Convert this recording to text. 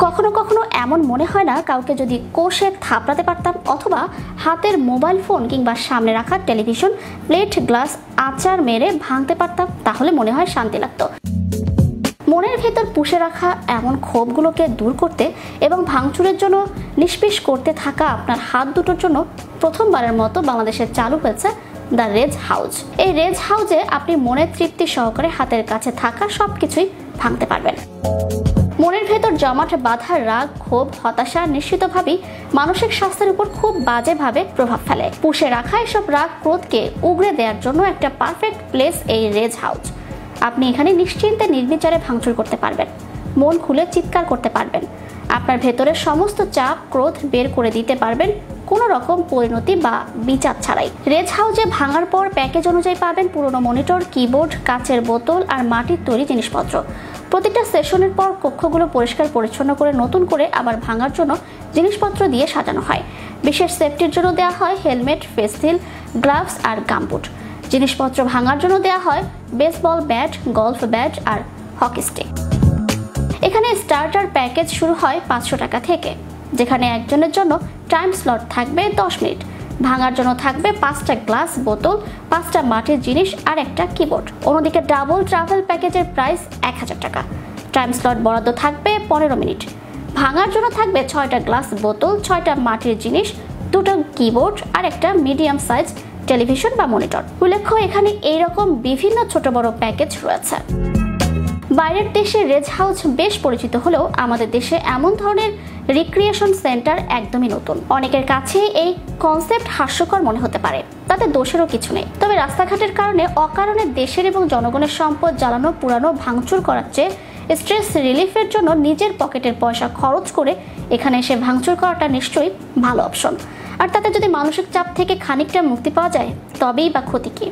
কখনো কখনো এমন মনে হয় না কাউকে যদি কষে থাপড়াতে পারতাম, অথবা হাতের মোবাইল ফোন কিংবা সামনে রাখা টেলিভিশন, প্লেট, গ্লাস আচার মেরে ভাঙতে পারতাম, তাহলে মনে হয় শান্তি লাগতো। মনের ভেতর পুষে রাখা এমন ক্ষোভগুলোকে দূর করতে এবং ভাঙচুরের জন্য নিষ্পিস করতে থাকা আপনার হাত দুটোর জন্য প্রথমবারের মতো বাংলাদেশে চালু হয়েছে দ্য রেজ হাউজ। এই রেজ হাউজে আপনি মনের তৃপ্তি সহকারে হাতের কাছে থাকা সবকিছুই ভাঙতে পারবেন। মনের ভেতর জমাট বাঁধা রাগ, ক্ষোভ, হতাশা নিশ্চিতভাবেই মানসিক স্বাস্থ্যের উপর খুব বাজেভাবে প্রভাব ফেলে। পুষে রাখা এসব রাগ, ক্রোধকে উগড়ে দেওয়ার জন্য একটা পারফেক্ট প্লেস এই রেজ হাউজ। আপনি এখানে নিশ্চিন্তে নির্বিচারে ভাঙচুর করতে পারবেন, মন খুলে চিৎকার করতে পারবেন, আপনার ভেতরের সমস্ত চাপ, ক্রোধ বের করে দিতে পারবেন কোনো রকম পরিণতি বা বিচার ছাড়াই। রেজ হাউজে ভাঙার পর প্যাকেজ অনুযায়ী পাবেন পুরনো মনিটর, কিবোর্ড, কাচের বোতল আর মাটির তৈরি জিনিসপত্র। প্রতিটা সেশনের পর কক্ষগুলো পরিষ্কার পরিচ্ছন্ন করে নতুন করে আবার ভাঙার জন্য জিনিসপত্র দিয়ে সাজানো হয়। বিশেষ সেফটির জন্য দেওয়া হয় হেলমেট, ফেস শিল্ড, গ্লাভস আর গামবুট। জিনিসপত্র ভাঙার জন্য দেওয়া হয় বেসবল ব্যাট, গলফ ব্যাট আর হকি স্টিক। এখানে স্টার্টার প্যাকেজ শুরু হয় 500 টাকা থেকে, যেখানে একজনের জন্য টাইম স্লট থাকবে 10 মিনিট। ভাঙার জন্য থাকবে 5টা গ্লাস, বোতল, 5টা মাটির জিনিস আর একটা কিবোর্ড। অন্যদিকে ডাবল ট্রাভেল প্যাকেজের প্রাইস 1000 টাকা। টাইম স্লট বরাদ্দ থাকবে 15 মিনিট। ভাঙার জন্য থাকবে 6টা গ্লাস, বোতল, 6টা মাটির জিনিস, 2টা কিবোর্ড আর একটা মিডিয়াম সাইজ টেলিভিশন বা মনিটর। উল্লেখ্য, এখানে এইরকম বিভিন্ন ছোট বড় প্যাকেজ রয়েছে। বাইরের দেশে রেজ হাউজ বেশ পরিচিত হলেও আমাদের দেশে এমন ধরনের রিক্রিয়েশন সেন্টার একদমই নতুন। অনেকের কাছে এই কনসেপ্ট হাস্যকর মনে হতে পারে, তাতে দোষেরও কিছু নেই। তবে রাস্তাঘাটের কারণে অকারণে দেশের এবং জনগণের সম্পদ জ্বালানো, পুরানো, ভাঙচুর করার চেয়ে স্ট্রেস রিলিফের জন্য নিজের পকেটের পয়সা খরচ করে এখানে এসে ভাঙচুর করাটা নিশ্চয়ই ভালো অপশন। আর তাতে যদি মানসিক চাপ থেকে খানিকটা মুক্তি পাওয়া যায়, তবেই বা ক্ষতি কি।